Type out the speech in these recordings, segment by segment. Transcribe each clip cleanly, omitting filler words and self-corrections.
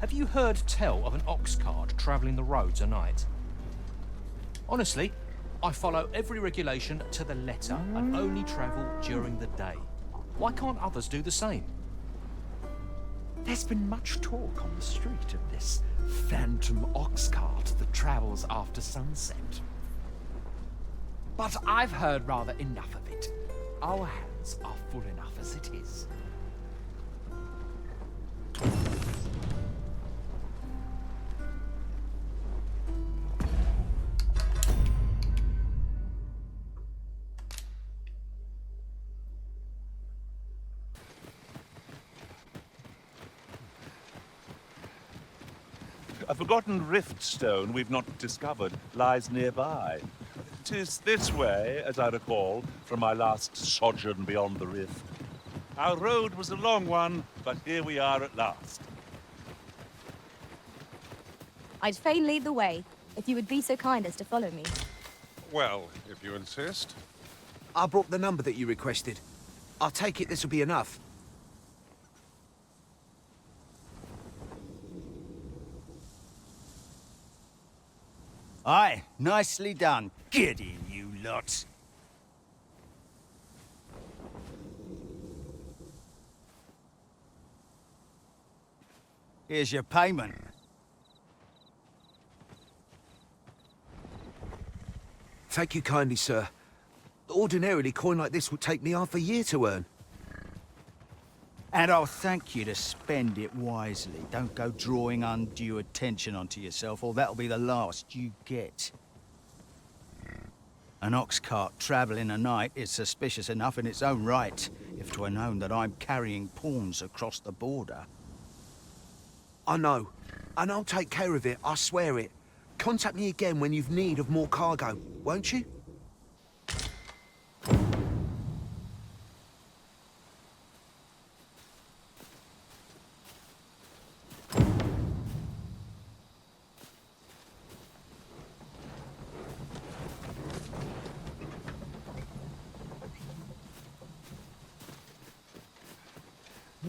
Have you heard tell of an ox cart travelling the roads at night? Honestly, I follow every regulation to the letter and only travel during the day. Why can't others do the same? There's been much talk on the street of this phantom ox cart that travels after sunset. But I've heard rather enough of it. Our hands are full enough as it is. A forgotten rift stone we've not discovered lies nearby. 'Tis this way, as I recall, from my last sojourn beyond the rift. Our road was a long one, but here we are at last. I'd fain lead the way, if you would be so kind as to follow me. Well, if you insist. I brought the number that you requested. I'll take it this will be enough. Aye, nicely done. Get in, you lot. Here's your payment. Thank you kindly, sir. Ordinarily, coin like this would take me half a year to earn. And I'll thank you to spend it wisely. Don't go drawing undue attention onto yourself, or that'll be the last you get. An ox cart travelling a night is suspicious enough in its own right, if 'twere known that I'm carrying pawns across the border. I know, and I'll take care of it, I swear it. Contact me again when you've need of more cargo, won't you?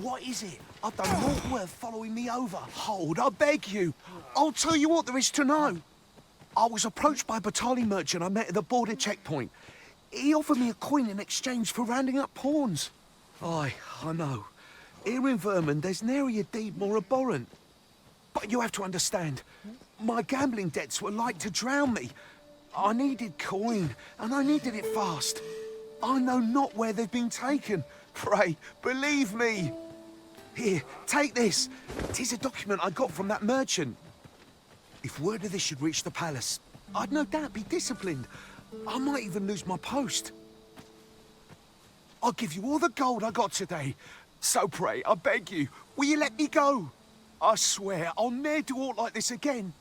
What is it? I've done naught worth following me over. Hold, I beg you. I'll tell you what there is to know. I was approached by a battalion merchant I met at the border checkpoint. He offered me a coin in exchange for rounding up pawns. Aye, I know. Here in Vermund, there's nary a deed more abhorrent. But you have to understand, my gambling debts were like to drown me. I needed coin, and I needed it fast. I know not where they've been taken. Pray, believe me. Here, take this. 'Tis a document I got from that merchant. If word of this should reach the palace, I'd no doubt be disciplined. I might even lose my post. I'll give you all the gold I got today. So pray, I beg you, will you let me go? I swear I'll ne'er do aught like this again.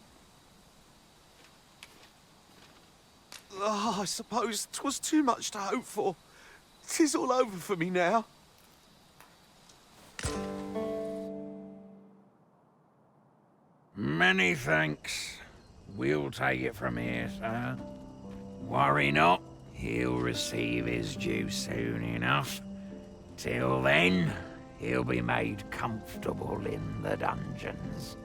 I suppose 'twas too much to hope for. 'Tis all over for me now. Many thanks. We'll take it from here, sir. Worry not, he'll receive his due soon enough. Till then, he'll be made comfortable in the dungeons.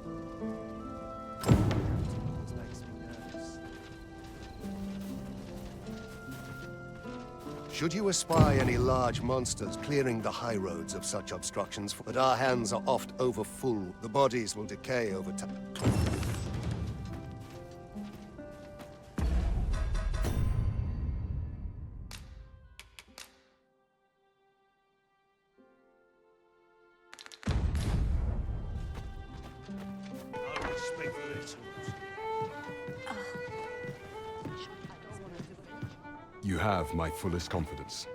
Should you espy any large monsters clearing the high roads of such obstructions, but our hands are oft over full, the bodies will decay over time. You have my fullest confidence.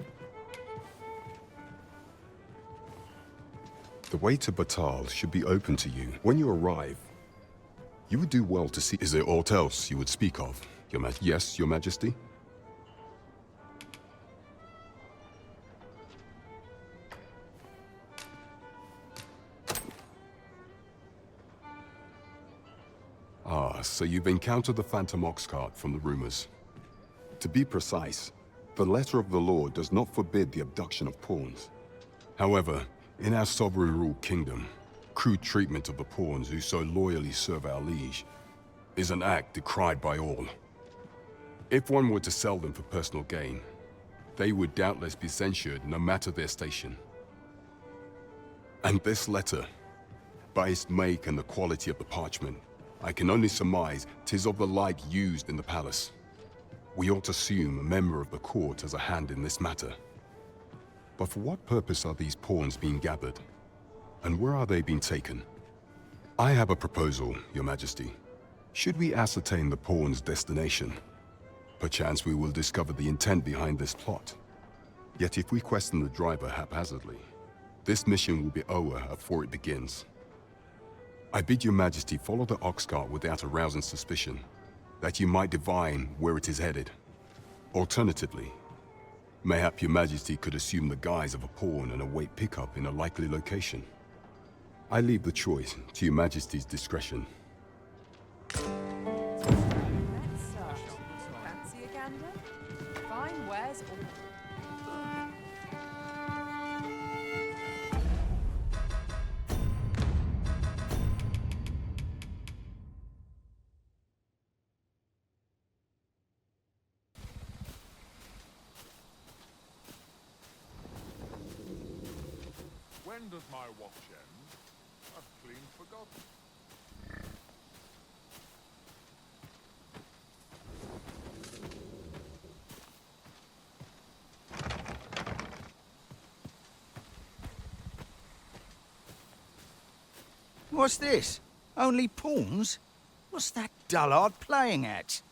The way to Batal should be open to you. When you arrive, you would do well to see... Is there aught else you would speak of? Yes, Your Majesty? Ah, so you've encountered the Phantom Ox cart from the rumors. To be precise, the letter of the law does not forbid the abduction of pawns. However, in our sovereign-ruled kingdom, crude treatment of the pawns who so loyally serve our liege is an act decried by all. If one were to sell them for personal gain, they would doubtless be censured no matter their station. And this letter, by its make and the quality of the parchment, I can only surmise 'tis of the like used in the palace. We ought to assume a member of the court has a hand in this matter. But for what purpose are these pawns being gathered? And where are they being taken? I have a proposal, Your Majesty. Should we ascertain the pawn's destination, perchance we will discover the intent behind this plot. Yet if we question the driver haphazardly, this mission will be over before it begins. I bid Your Majesty follow the ox cart without arousing suspicion, that you might divine where it is headed. Alternatively, mayhap Your Majesty could assume the guise of a pawn and await pickup in a likely location. I leave the choice to Your Majesty's discretion. Fancy a gander? Fine wares all. When does my watch end? I've clean forgotten. What's this? Only pawns? What's that dullard playing at?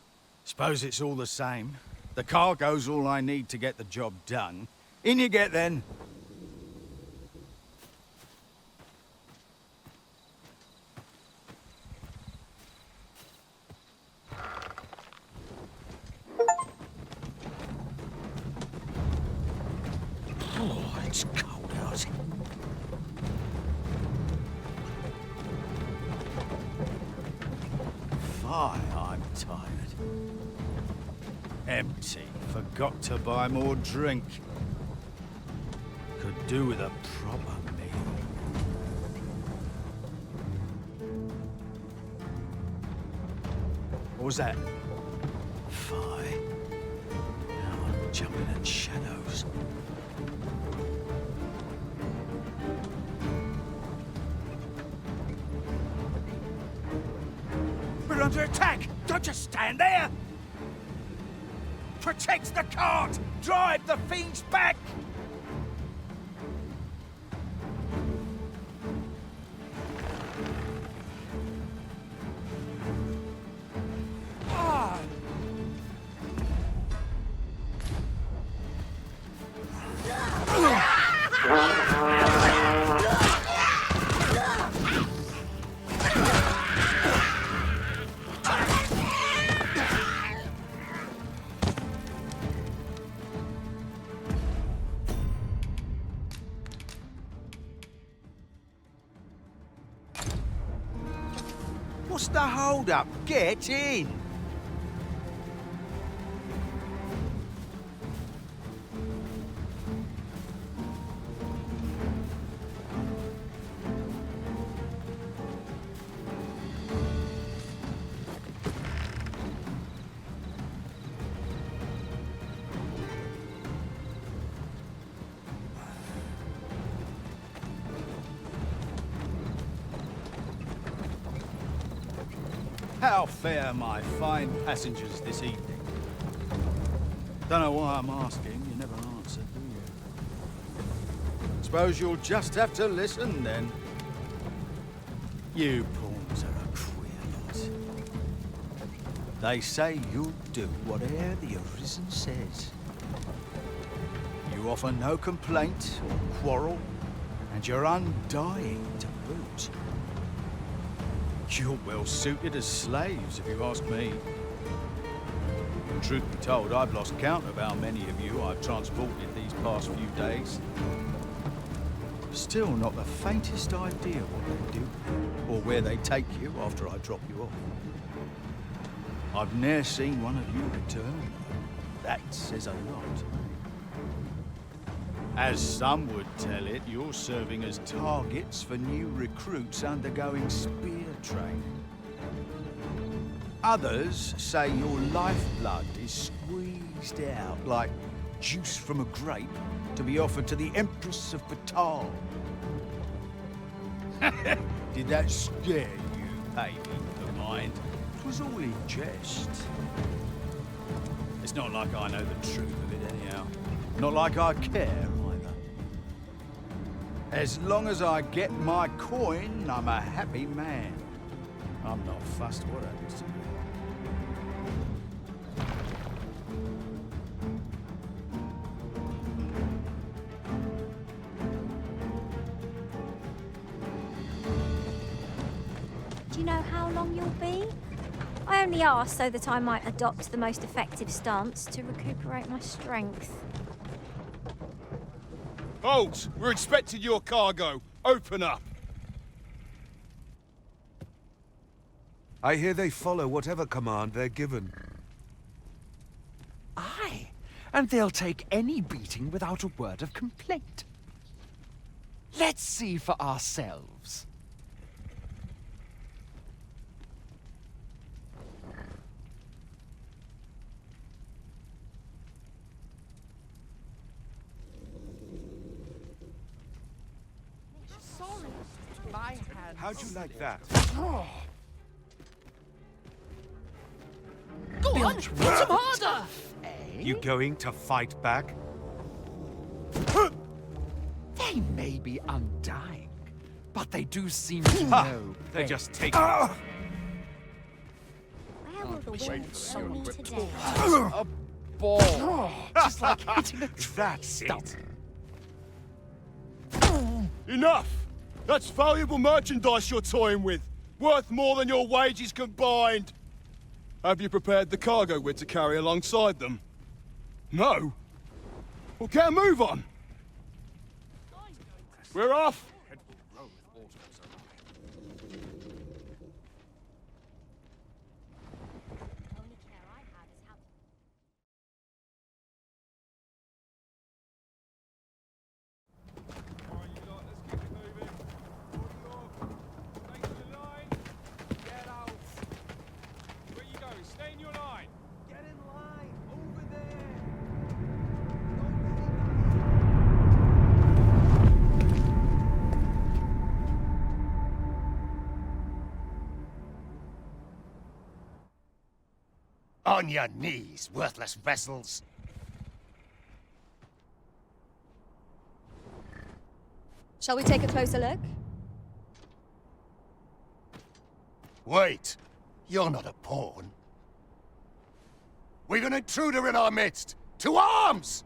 Suppose it's all the same. The cargo's all I need to get the job done. In you get, then. Oh, it's cold out. Fie, I'm tired. Empty. Forgot to buy more drink. Could do with a proper meal. What was that? Fie. Now I'm jumping at shadows. We're under attack! Don't just stand there! Protect the cart! Drive the fiends back! What's the hold-up? Get in! How fare my fine passengers this evening? Don't know why I'm asking, you never answer, do you? Suppose you'll just have to listen, then. You pawns are a queer lot. They say you'll do whate'er the Arisen says. You offer no complaint or quarrel, and you're undying to boot. You're well suited as slaves, if you ask me. Truth be told, I've lost count of how many of you I've transported these past few days. Still not the faintest idea what they do, or where they take you after I drop you off. I've ne'er seen one of you return. That says a lot. As some would tell it, you're serving as targets for new recruits undergoing spear training. Others say your lifeblood is squeezed out like juice from a grape to be offered to the Empress of Batal. Did that scare you, baby of mine? It was all in jest. It's not like I know the truth of it anyhow. Not like I care either. As long as I get my coin, I'm a happy man. I'm not fussed what happens to me. Do you know how long you'll be? I only asked so that I might adopt the most effective stance to recuperate my strength. Halt! We're expecting your cargo. Open up. I hear they follow whatever command they're given. Aye, and they'll take any beating without a word of complaint. Let's see for ourselves. Sorry, my hands. How'd you like that? Go on, hit him harder! You going to fight back? They may be undying, but they do seem to know. They just take Where will the wind show me today? A ball, just like hitting a That's stump. Enough! That's valuable merchandise you're toying with. Worth more than your wages combined. Have you prepared the cargo we're to carry alongside them? No? Well, get a move on. We're off. On your knees, worthless vessels. Shall we take a closer look? Wait, you're not a pawn. We've an intruder in our midst. To arms!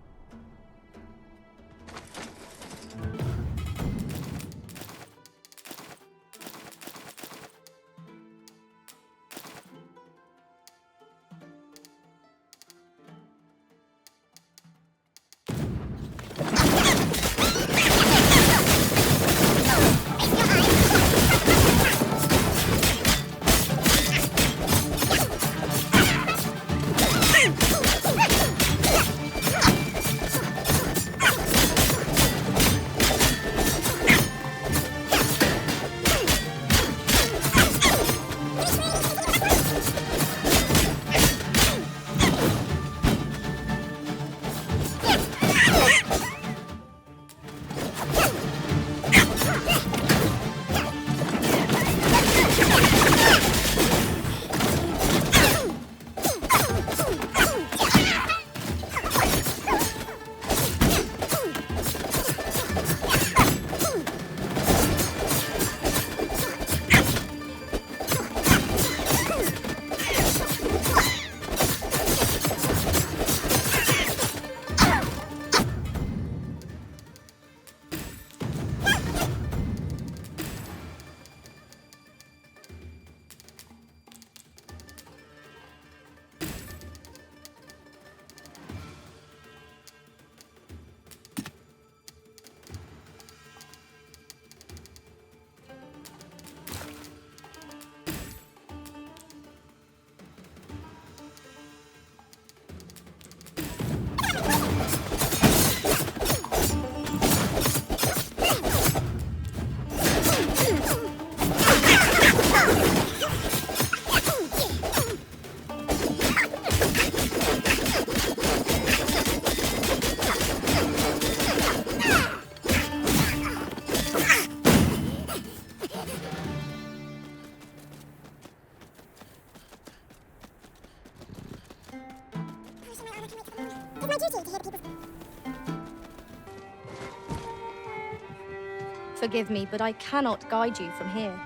forgive me, but I cannot guide you from here.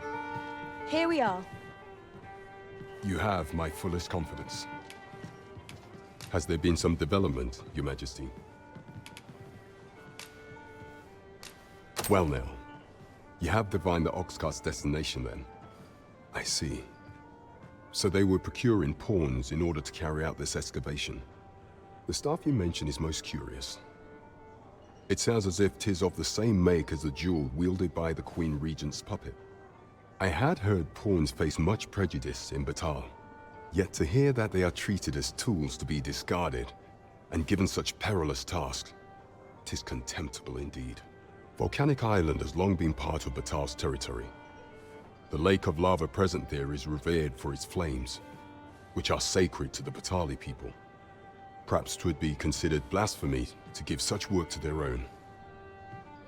Here we are. You have my fullest confidence. Has there been some development, Your Majesty? Well now, you have divined the Oxcart's destination then. I see. So they were procuring pawns in order to carry out this excavation. The staff you mention is most curious. It sounds as if 'tis of the same make as the jewel wielded by the Queen Regent's puppet. I had heard pawns face much prejudice in Batal, yet to hear that they are treated as tools to be discarded and given such perilous tasks, 'tis contemptible indeed. Volcanic Island has long been part of Batal's territory. The lake of lava present there is revered for its flames, which are sacred to the Batali people. Perhaps 'twould be considered blasphemy to give such work to their own.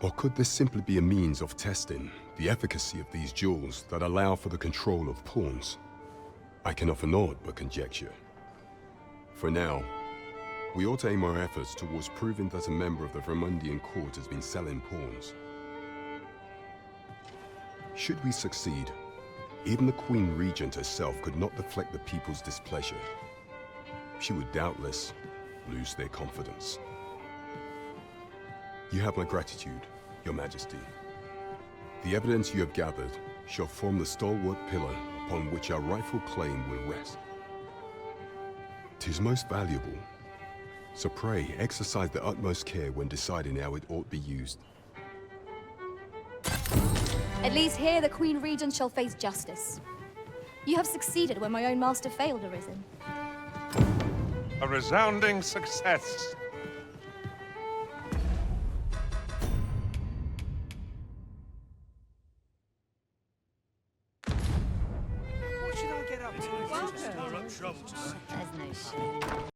Or could this simply be a means of testing the efficacy of these jewels that allow for the control of pawns? I can offer naught but conjecture. For now, we ought to aim our efforts towards proving that a member of the Vermundian court has been selling pawns. Should we succeed, even the Queen Regent herself could not deflect the people's displeasure. She would doubtless lose their confidence. You have my gratitude, Your Majesty. The evidence you have gathered shall form the stalwart pillar upon which our rightful claim will rest. 'Tis most valuable, so pray exercise the utmost care when deciding how it ought be used. At least here the Queen Regent shall face justice. You have succeeded where my own master failed, Arisen. A resounding success. What should I get up to? Welcome. There's no shame.